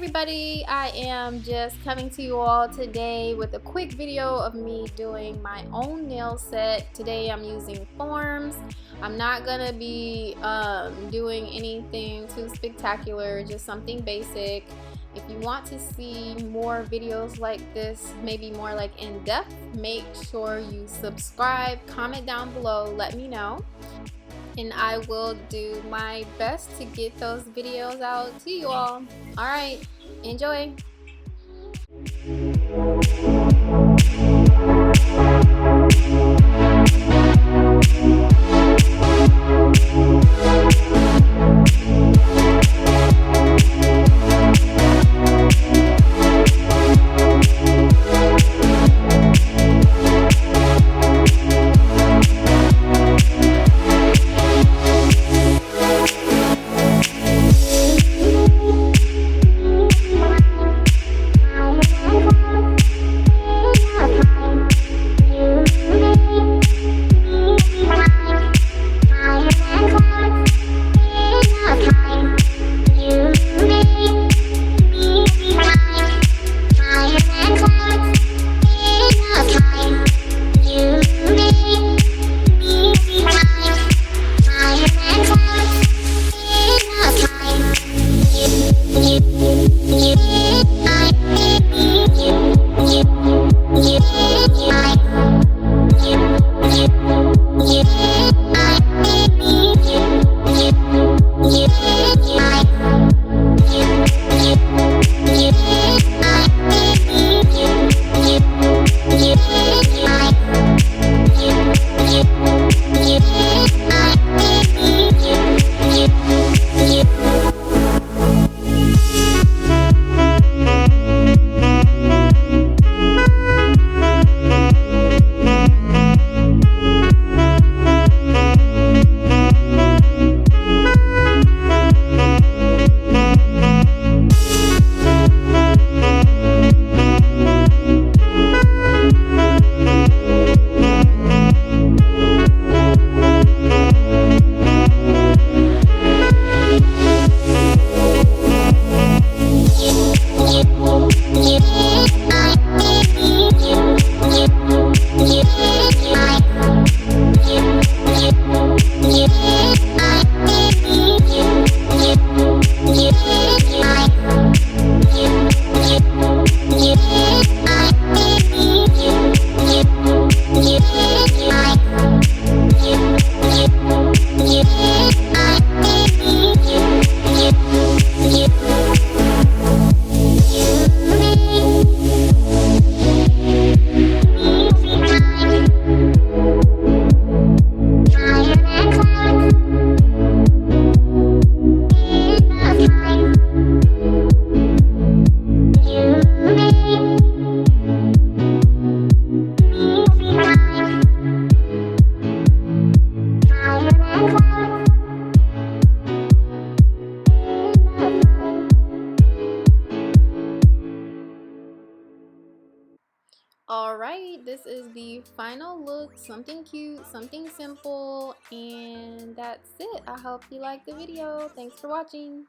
everybody, I am just coming to you all today with a quick video of me doing my own nail set. Today I'm using forms. I'm not gonna be doing anything too spectacular, just something basic. If you want to see more videos like this, maybe more like in-depth, make sure you subscribe, comment down below, let me know, and I will do my best to get those videos out to you all. Alright, enjoy! Alright, this is the final look. Something cute, something simple, and that's it. I hope you liked the video. Thanks for watching.